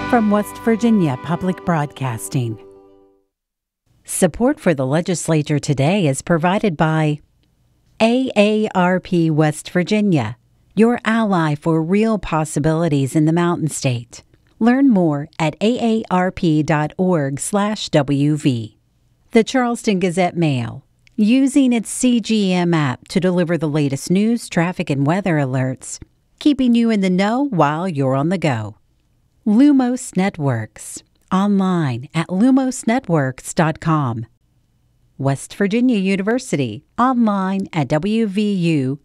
from West Virginia Public Broadcasting. Support for the Legislature Today is provided by AARP West Virginia, your ally for real possibilities in the Mountain State. Learn more at aarp.org/WV. The Charleston Gazette-Mail, using its CGM app to deliver the latest news, traffic, and weather alerts, keeping you in the know while you're on the go. Lumos Networks, online at lumosnetworks.com. West Virginia University, online at wvu.edu.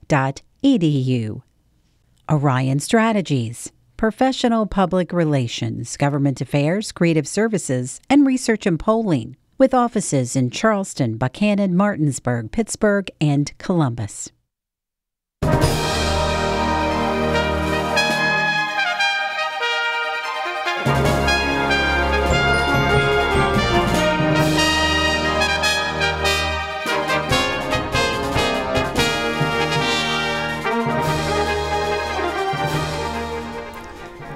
Orion Strategies, professional public relations, government affairs, creative services, and research and polling, with offices in Charleston, Buchanan, Martinsburg, Pittsburgh, and Columbus.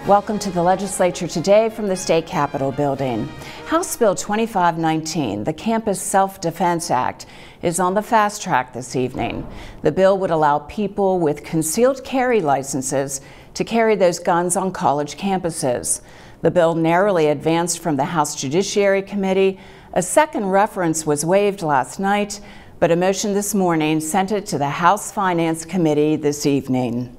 Welcome to the Legislature Today from the State Capitol building. House Bill 2519, the Campus Self-Defense Act, is on the fast track this evening. The bill would allow people with concealed carry licenses to carry those guns on college campuses. The bill narrowly advanced from the House Judiciary Committee. A second reference was waived last night, but a motion this morning sent it to the House Finance Committee this evening.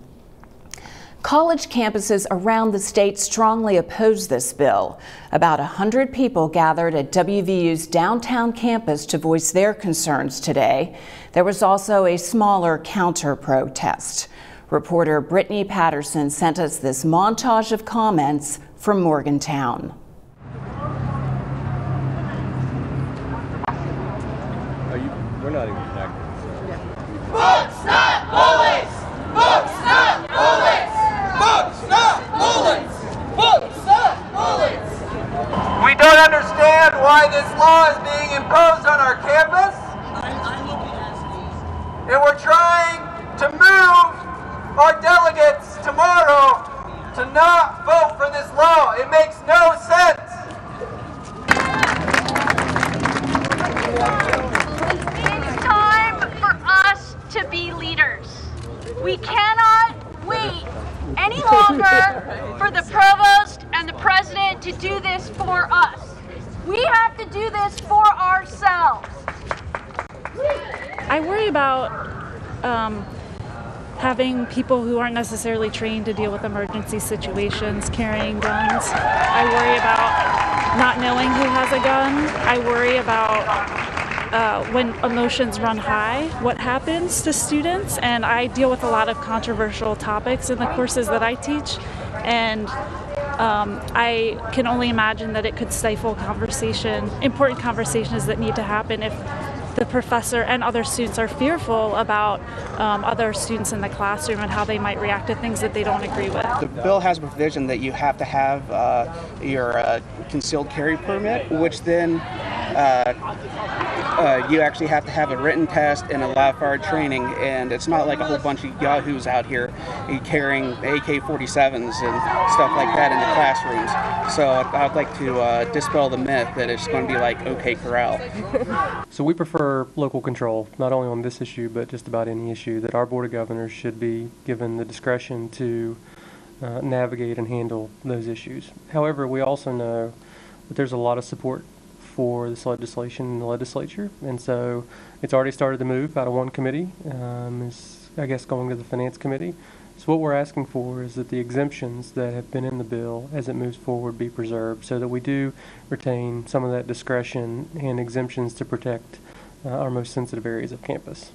College campuses around the state strongly oppose this bill. About 100 people gathered at WVU's downtown campus to voice their concerns today. There was also a smaller counter-protest. Reporter Brittany Patterson sent us this montage of comments from Morgantown. We're not even connected. Books, not bullets! Books, not bullets! Books, not bullets! Books, not bullets! We don't understand why this law is being imposed on our campus. And we're trying to move our delegates tomorrow to not vote for this law. It makes no sense. It's time for us to be leaders. We cannot wait any longer for the provost and the president to do this for us. We have to do this for ourselves. I worry about having people who aren't necessarily trained to deal with emergency situations carrying guns. I worry about not knowing who has a gun. I worry about when emotions run high, what happens to students, and I deal with a lot of controversial topics in the courses that I teach, and I can only imagine that it could stifle important conversations that need to happen if the professor and other students are fearful about other students in the classroom and how they might react to things that they don't agree with. The bill has a provision that you have to have your concealed carry permit, which then you actually have to have a written test and a live fire training, and it's not like a whole bunch of yahoos out here carrying AK-47s and stuff like that in the classrooms. So I'd like to dispel the myth that it's going to be like OK Corral. So we prefer local control, not only on this issue, but just about any issue, that our Board of Governors should be given the discretion to navigate and handle those issues. However, we also know that there's a lot of support for this legislation in the legislature, and so it's already started to move out of one committee, is I guess going to the Finance Committee. So what we're asking for is that the exemptions that have been in the bill as it moves forward be preserved, so that we do retain some of that discretion and exemptions to protect our most sensitive areas of campus.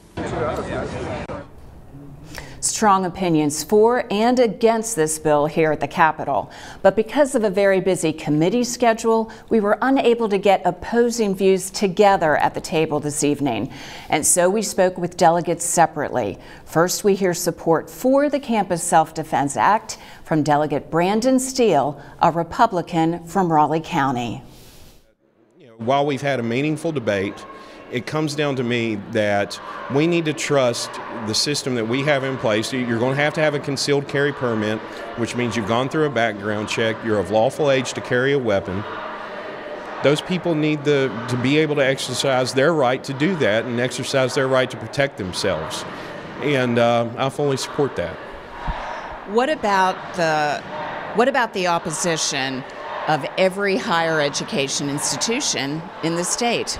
Strong opinions for and against this bill here at the Capitol. But because of a very busy committee schedule, we were unable to get opposing views together at the table this evening. And so we spoke with delegates separately. First, we hear support for the Campus Self-Defense Act from Delegate Brandon Steele, a Republican from Raleigh County. While we've had a meaningful debate it comes down to me that we need to trust the system that we have in place. You're going to have a concealed carry permit, which means you've gone through a background check, you're of lawful age to carry a weapon. Those people need to be able to exercise their right to do that and exercise their right to protect themselves. And I fully support that. What about the opposition of every higher education institution in the state?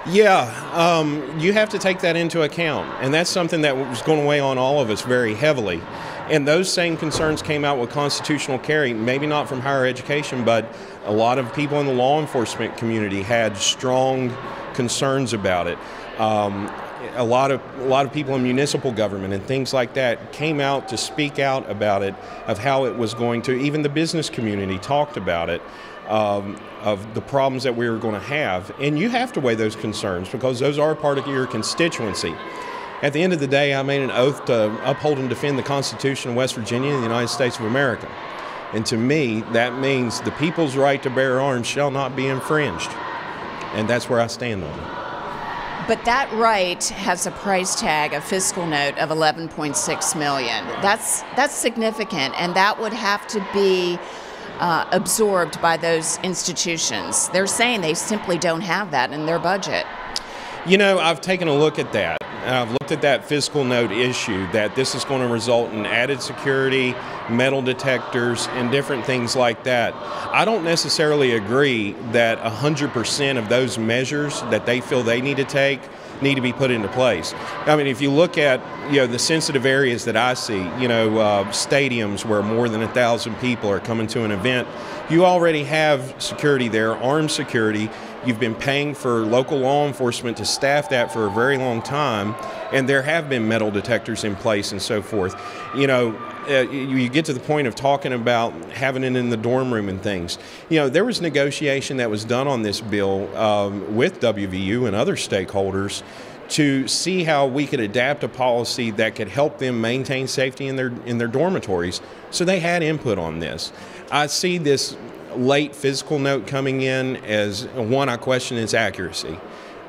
Yeah, you have to take that into account, and that's something that was going to weigh on all of us very heavily. And those same concerns came out with constitutional carry, maybe not from higher education, but a lot of people in the law enforcement community had strong concerns about it. A lot of people in municipal government and things like that came out to speak out about it, of how it was going to, even the business community talked about it, of the problems that we were going to have. And you have to weigh those concerns because those are part of your constituency. At the end of the day, I made an oath to uphold and defend the Constitution of West Virginia and the United States of America. And to me, that means the people's right to bear arms shall not be infringed. And that's where I stand on it. But that right has a price tag, a fiscal note of $11.6 million. That's significant, and that would have to be absorbed by those institutions. They're saying they simply don't have that in their budget. You know, I've taken a look at that. I've looked at that fiscal note issue, that this is going to result in added security, metal detectors, and different things like that. I don't necessarily agree that 100% of those measures that they feel they need to take need to be put into place. I mean, if you look at, the sensitive areas that I see, stadiums where more than 1,000 people are coming to an event, you already have security there, armed security. You've been paying for local law enforcement to staff that for a very long time, and there have been metal detectors in place and so forth. You get to the point of talking about having it in the dorm room and things. There was negotiation that was done on this bill with WVU and other stakeholders to see how we could adapt a policy that could help them maintain safety in their dormitories. So they had input on this. I see this late fiscal note coming in as one, I question its accuracy,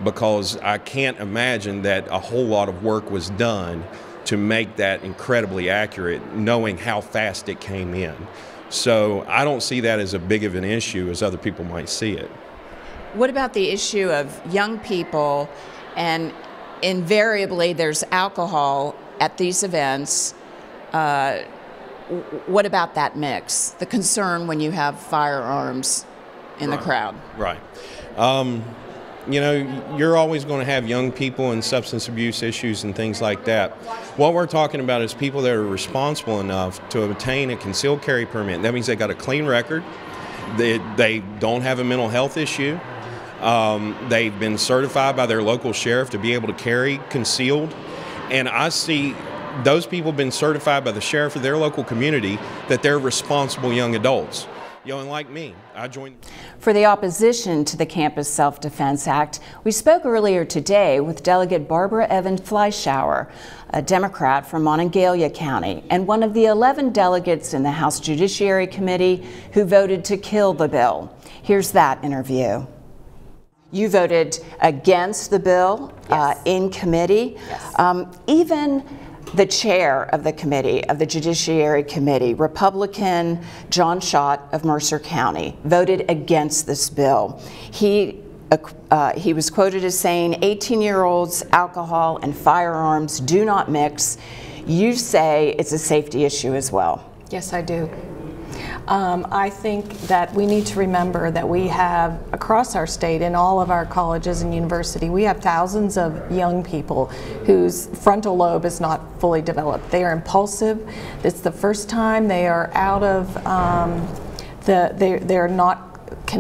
because I can't imagine that a whole lot of work was done to make that incredibly accurate, knowing how fast it came in. So I don't see that as a big of an issue as other people might see it. What about the issue of young people, and invariably there's alcohol at these events? What about that mix? The concern when you have firearms in the crowd. Right. You're always going to have young people and substance abuse issues and things like that. What we're talking about is people that are responsible enough to obtain a concealed carry permit. That means they got a clean record. They don't have a mental health issue. They've been certified by their local sheriff to be able to carry concealed. And I see those people have been certified by the sheriff of their local community that they're responsible young adults. And like me, I joined. For the opposition to the Campus Self-Defense Act, we spoke earlier today with Delegate Barbara Evans Fleischauer, a Democrat from Monongalia County, and one of the 11 delegates in the House Judiciary Committee who voted to kill the bill. Here's that interview. You voted against the bill in committee. Yes. Even the chair of the committee, of the Judiciary Committee, Republican John Schott of Mercer County, voted against this bill. He was quoted as saying, 18-year-olds, alcohol, and firearms do not mix. You say it's a safety issue as well. Yes, I do. I think that we need to remember that we have, across our state, in all of our colleges and university, we have thousands of young people whose frontal lobe is not fully developed. They are impulsive. It's the first time they are out of, they're not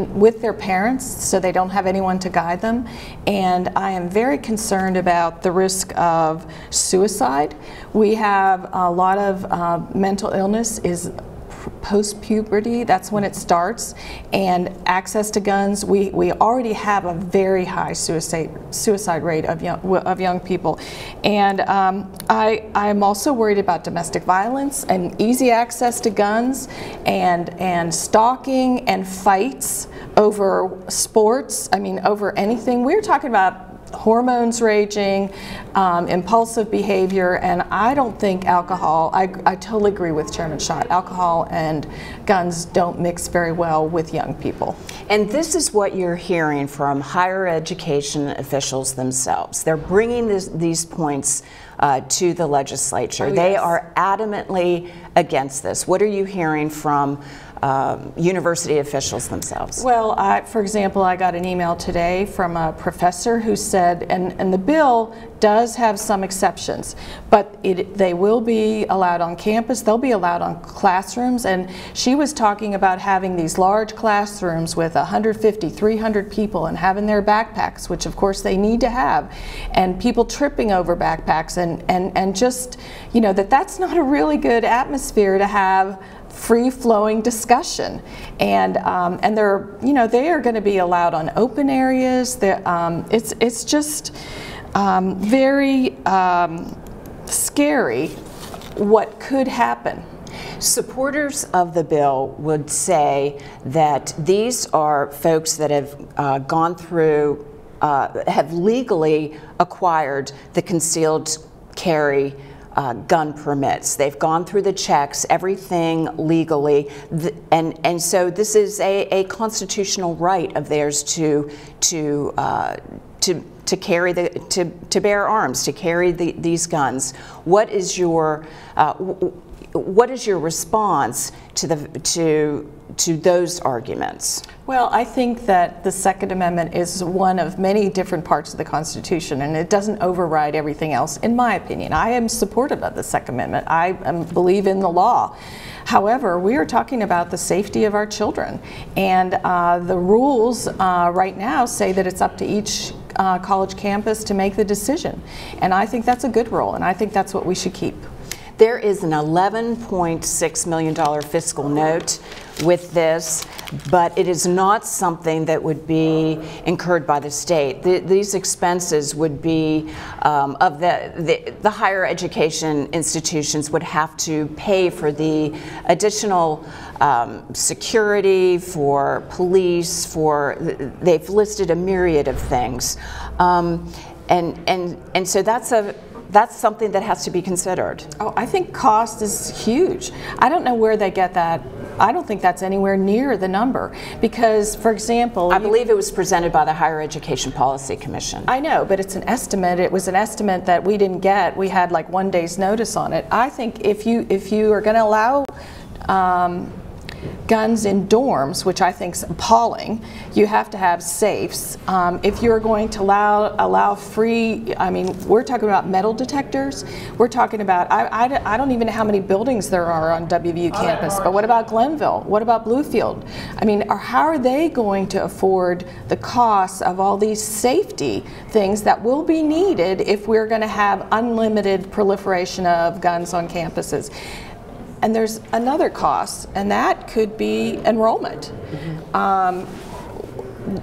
with their parents, so they don't have anyone to guide them. And I am very concerned about the risk of suicide. We have a lot of mental illness is post-puberty. That's when it starts. And access to guns, we already have a very high suicide rate of young people. And I'm also worried about domestic violence and easy access to guns and stalking and fights over sports. I mean, over anything. We're talking about hormones raging, impulsive behavior, and I don't think alcohol, I totally agree with Chairman Schott, alcohol and guns don't mix very well with young people. And this is what you're hearing from higher education officials themselves. They're bringing these points to the legislature. Oh, they yes. are adamantly against this. What are you hearing from university officials themselves? Well, for example, I got an email today from a professor who said, and the bill does have some exceptions, but they will be allowed on campus, they'll be allowed on classrooms, and she was talking about having these large classrooms with 150, 300 people and having their backpacks, which of course they need to have, and people tripping over backpacks, and just, you know, that's not a really good atmosphere to have free-flowing discussion, and they're, you know, they are going to be allowed on open areas. It's just very scary what could happen. Supporters of the bill would say that these are folks that have gone through, have legally acquired the concealed carry gun permits. They've gone through the checks, everything legally, and so this is a constitutional right of theirs to carry to bear arms, to carry these guns. What is your response to those arguments? Well, I think that the Second Amendment is one of many different parts of the Constitution, and it doesn't override everything else, in my opinion. I am supportive of the Second Amendment. I believe in the law. However, we are talking about the safety of our children, and the rules right now say that it's up to each college campus to make the decision, and I think that's a good rule, and I think that's what we should keep. There is an $11.6 million fiscal note with this, but it is not something that would be incurred by the state. These expenses would be of the higher education institutions would have to pay for the additional security, for police, they've listed a myriad of things, and so that's something that has to be considered. Oh, I think cost is huge. I don't know where they get that. I don't think that's anywhere near the number because, for example, I believe it was presented by the Higher Education Policy Commission. I know, but it's an estimate. It was an estimate that we didn't get. We had like 1 day's notice on it. I think if you are going to allow guns in dorms, which I think is appalling, you have to have safes. If you're going to allow free, I mean, we're talking about metal detectors. We're talking about, I don't even know how many buildings there are on WVU campus, but what about Glenville? What about Bluefield? I mean, how are they going to afford the costs of all these safety things that will be needed if we're going to have unlimited proliferation of guns on campuses? And there's another cost, and that could be enrollment.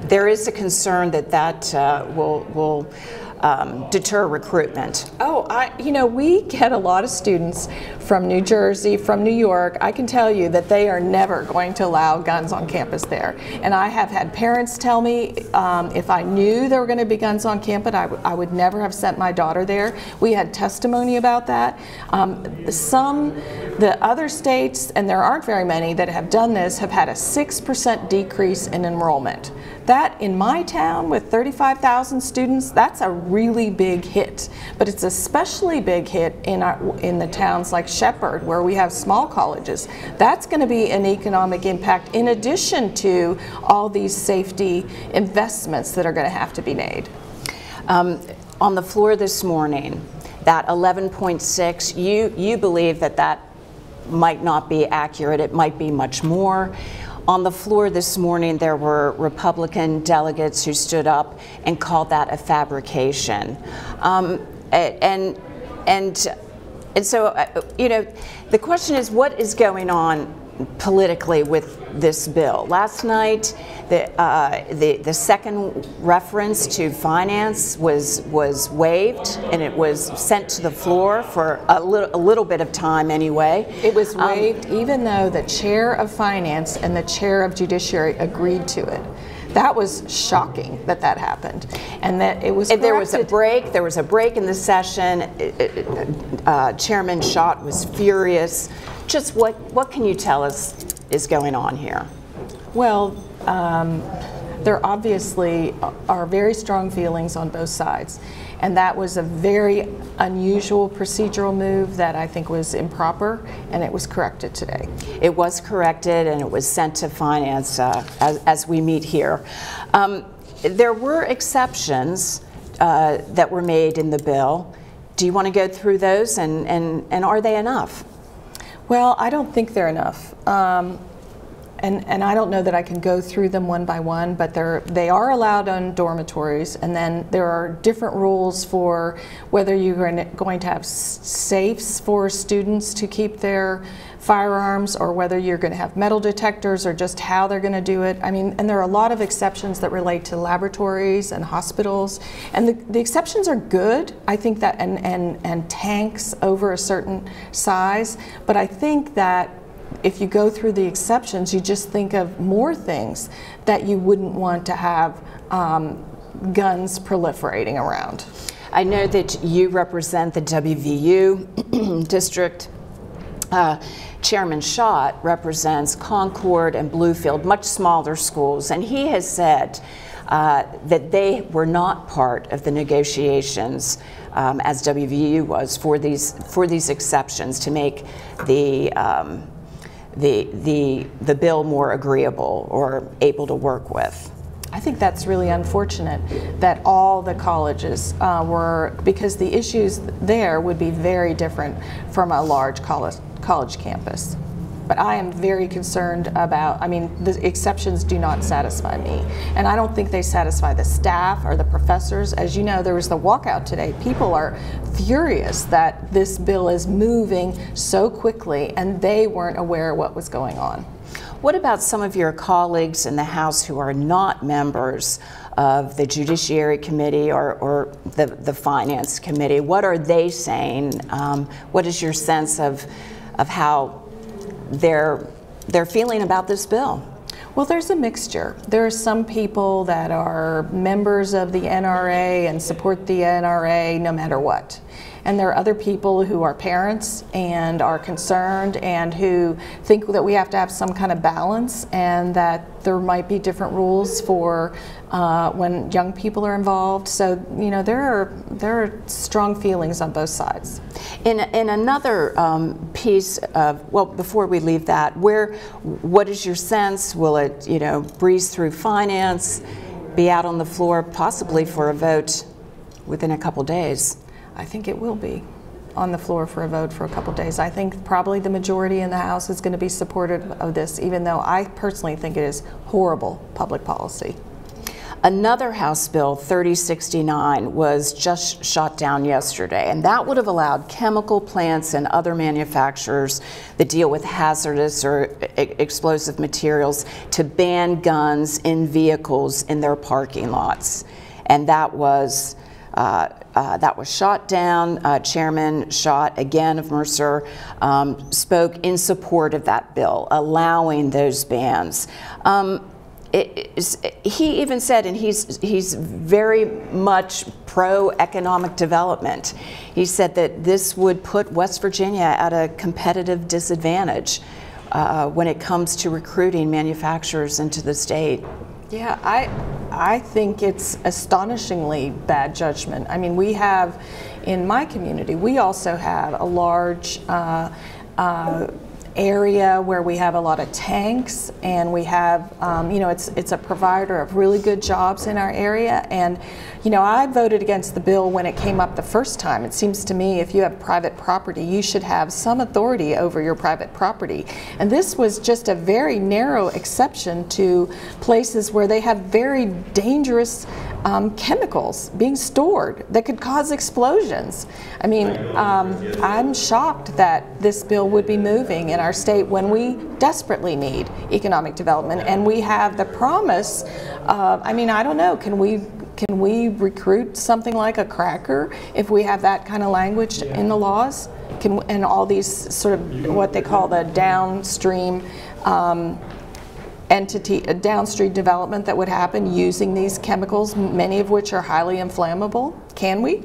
There is a concern that will deter recruitment. Oh, you know, we get a lot of students from New Jersey, from New York. I can tell you that they are never going to allow guns on campus there. And I have had parents tell me if I knew there were going to be guns on campus, I would never have sent my daughter there. We had testimony about that. The other states, and there aren't very many that have done this, have had a 6% decrease in enrollment. That, in my town with 35,000 students, that's a really big hit. But it's especially big hit in the towns like Shepherd, where we have small colleges. That's going to be an economic impact in addition to all these safety investments that are going to have to be made. On the floor this morning, that 11.6, you believe that might not be accurate, it might be much more. On the floor this morning, there were Republican delegates who stood up and called that a fabrication. And so, you know, the question is, what is going on politically with this bill? Last night, the second reference to finance was waived, and it was sent to the floor for a little bit of time anyway. It was waived even though the chair of finance and the chair of judiciary agreed to it. that was shocking that that happened, and that it was corrected. There was a break in the session. Chairman Schott was furious. Just what can you tell us is going on here? Well, there obviously are very strong feelings on both sides, and that was a very unusual procedural move that I think was improper, and it was corrected today. It was corrected, and it was sent to Finance as we meet here. There were exceptions that were made in the bill. Do you want to go through those, and are they enough? Well, I don't think they're enough. And I don't know that I can go through them one by one, but they are allowed on dormitories, and then there are different rules for whether you're going to have safes for students to keep their firearms, or whether you're going to have metal detectors, or just how they're going to do it. I mean, and there are a lot of exceptions that relate to laboratories and hospitals, and the exceptions are good. I think that, and tanks over a certain size, but I think that if you go through the exceptions, you just think of more things that you wouldn't want to have guns proliferating around. I know that you represent the WVU district. Chairman Schott represents Concord and Bluefield, much smaller schools, and he has said that they were not part of the negotiations as WVU was for these exceptions to make the bill more agreeable or able to work with. I think that's really unfortunate that all the colleges were, because the issues there would be very different from a large college campus. But I am very concerned about, I mean, the exceptions do not satisfy me. And I don't think they satisfy the staff or the professors. As you know, there was the walkout today. People are furious that this bill is moving so quickly, and they weren't aware of what was going on. What about some of your colleagues in the House who are not members of the Judiciary Committee or the Finance Committee? What are they saying? What is your sense of how they're feeling about this bill? Well, there's a mixture. There are some people that are members of the NRA and support the NRA no matter what. And there are other people who are parents and are concerned and who think that we have to have some kind of balance, and that there might be different rules for when young people are involved. So, you know, there are strong feelings on both sides. In another piece of, well, before we leave that, what is your sense? Will it, you know, breeze through Finance, be out on the floor possibly for a vote within a couple days? I think it will be on the floor for a vote for a couple days. I think probably the majority in the House is going to be supportive of this, even though I personally think it is horrible public policy. Another House bill, 3069, was just shot down yesterday, and that would have allowed chemical plants and other manufacturers that deal with hazardous or explosive materials to ban guns in vehicles in their parking lots. And that was shot down. Chairman Schott, again of Mercer, spoke in support of that bill, allowing those bans. He even said, and he's very much pro-economic development, he said that this would put West Virginia at a competitive disadvantage when it comes to recruiting manufacturers into the state. Yeah, I think it's astonishingly bad judgment. I mean, we have, in my community, we also have a large area where we have a lot of tanks, and we have, you know, it's a provider of really good jobs in our area. And, you know, I voted against the bill when it came up the first time. It seems to me if you have private property, you should have some authority over your private property. And this was just a very narrow exception to places where they have very dangerous chemicals being stored that could cause explosions. I mean, I'm shocked that this bill would be moving in our state when we desperately need economic development, and we have the promise of, I mean, I don't know, can we recruit something like a cracker if we have that kind of language in the laws? And all these sort of what they call the downstream entity, a downstream development that would happen using these chemicals, many of which are highly inflammable? Can we?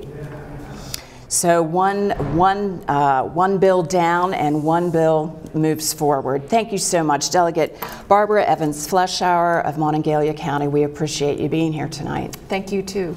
So one bill down and one bill moves forward. Thank you so much, Delegate Barbara Evans-Fleschauer of Monongalia County. We appreciate you being here tonight. Thank you too.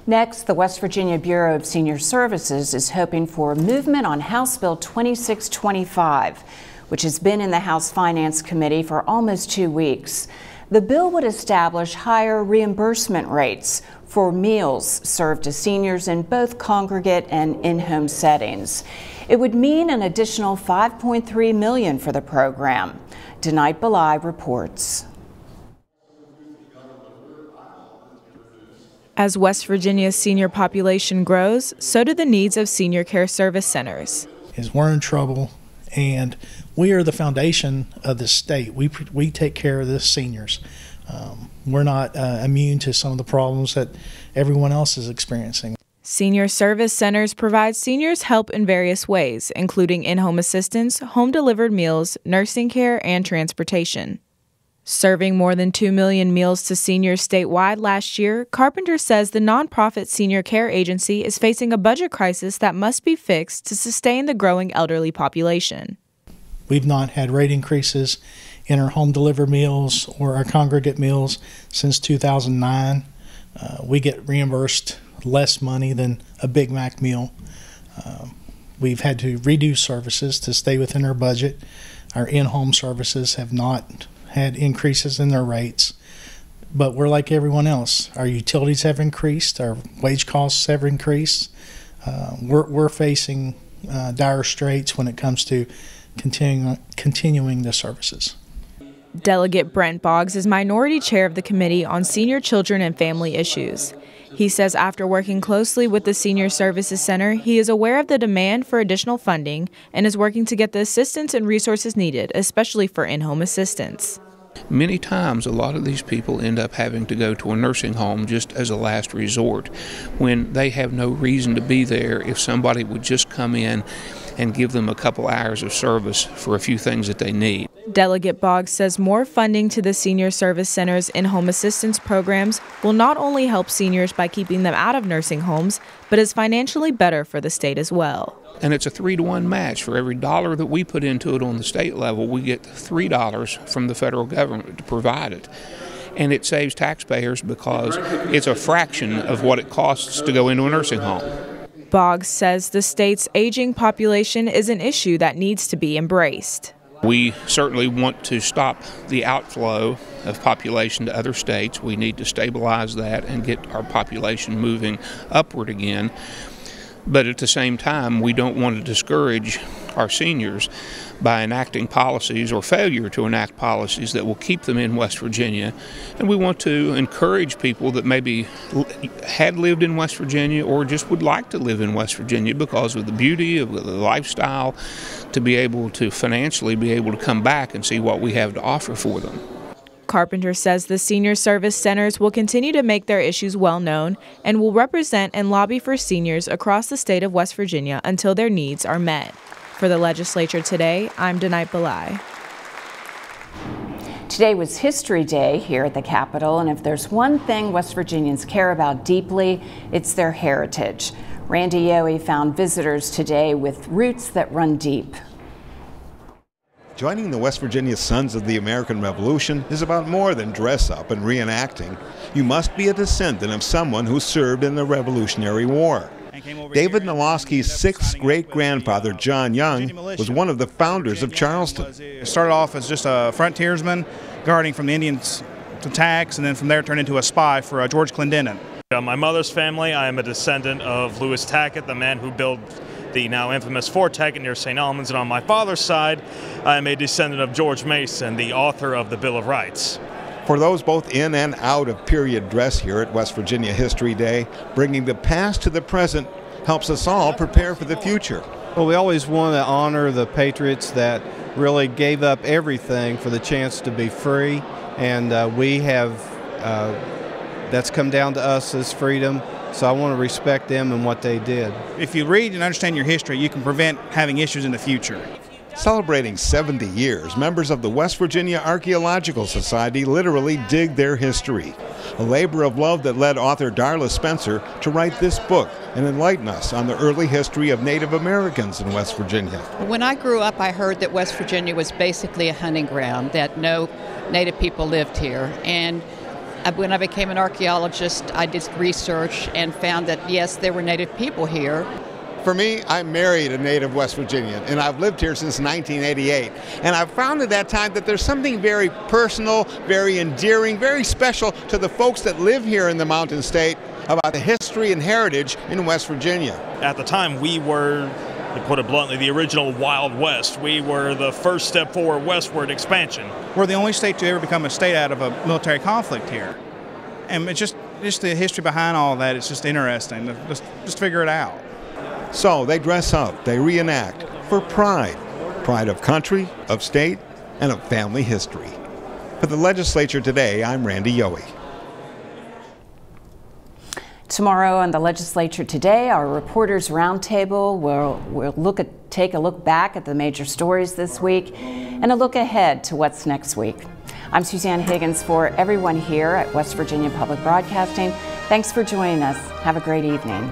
Next, the West Virginia Bureau of Senior Services is hoping for movement on House Bill 2625, which has been in the House Finance Committee for almost 2 weeks. The bill would establish higher reimbursement rates for meals served to seniors in both congregate and in-home settings. It would mean an additional $5.3 million for the program. Denite Belai reports. As West Virginia's senior population grows, so do the needs of senior care service centers. We're in trouble, and we are the foundation of the state. We take care of the seniors. We're not immune to some of the problems that everyone else is experiencing. Senior service centers provide seniors help in various ways, including in-home assistance, home-delivered meals, nursing care, and transportation. Serving more than 2 million meals to seniors statewide last year, Carpenter says the nonprofit Senior Care Agency is facing a budget crisis that must be fixed to sustain the growing elderly population. We've not had rate increases in our home-delivered meals or our congregate meals since 2009. We get reimbursed less money than a Big Mac meal. We've had to reduce services to stay within our budget. Our in-home services have not had increases in their rates, but we're like everyone else. Our utilities have increased, our wage costs have increased. We're facing dire straits when it comes to continuing the services. Delegate Brent Boggs is minority chair of the Committee on Senior Children and Family Issues. He says after working closely with the Senior Services Center, he is aware of the demand for additional funding and is working to get the assistance and resources needed, especially for in-home assistance. Many times, a lot of these people end up having to go to a nursing home just as a last resort when they have no reason to be there if somebody would just come in and give them a couple hours of service for a few things that they need. Delegate Boggs says more funding to the Senior Service Center's in-home assistance programs will not only help seniors by keeping them out of nursing homes, but is financially better for the state as well. And it's a 3-to-1 match. For every dollar that we put into it on the state level, we get $3 from the federal government to provide it. And it saves taxpayers because it's a fraction of what it costs to go into a nursing home. Boggs says the state's aging population is an issue that needs to be embraced. We certainly want to stop the outflow of population to other states. We need to stabilize that and get our population moving upward again. But at the same time, we don't want to discourage our seniors by enacting policies or failure to enact policies that will keep them in West Virginia. And we want to encourage people that maybe had lived in West Virginia or just would like to live in West Virginia because of the beauty of the lifestyle, to be able to financially be able to come back and see what we have to offer for them. Carpenter says the senior service centers will continue to make their issues well known and will represent and lobby for seniors across the state of West Virginia until their needs are met. For the Legislature Today, I'm Denite Belai. Today was History Day here at the Capitol, and if there's one thing West Virginians care about deeply, it's their heritage. Randy Yohe found visitors today with roots that run deep. Joining the West Virginia Sons of the American Revolution is about more than dress up and reenacting. You must be a descendant of someone who served in the Revolutionary War. David Nalosky's 6th great-grandfather, John Young, was one of the founders of Charleston. It started off as just a frontiersman guarding from the Indians' attacks, and then from there turned into a spy for George Clendenin. My mother's family, I am a descendant of Lewis Tackett, the man who built the now infamous Fort Tackett near St. Albans, and on my father's side, I am a descendant of George Mason, the author of the Bill of Rights. For those both in and out of period dress here at West Virginia History Day, bringing the past to the present helps us all prepare for the future. Well, we always want to honor the patriots that really gave up everything for the chance to be free, and that's come down to us as freedom. So I want to respect them and what they did. If you read and understand your history, you can prevent having issues in the future. Celebrating 70 years, members of the West Virginia Archaeological Society literally dig their history. A labor of love that led author Darla Spencer to write this book and enlighten us on the early history of Native Americans in West Virginia. When I grew up, I heard that West Virginia was basically a hunting ground, that no Native people lived here. And when I became an archaeologist, I did research and found that, yes, there were Native people here. For me, I married a native West Virginian, and I've lived here since 1988. And I've found at that time that there's something very personal, very endearing, very special to the folks that live here in the Mountain State about the history and heritage in West Virginia. At the time, we were, to put it bluntly, the original Wild West. We were the first step forward westward expansion. We're the only state to ever become a state out of a military conflict here. And it's just the history behind all that. It's just interesting to just figure it out. So they dress up, they reenact for pride. Pride of country, of state, and of family history. For the Legislature Today, I'm Randy Yohe. Tomorrow on the Legislature Today, our Reporters Roundtable will take a look back at the major stories this week and a look ahead to what's next week. I'm Suzanne Higgins for everyone here at West Virginia Public Broadcasting. Thanks for joining us. Have a great evening.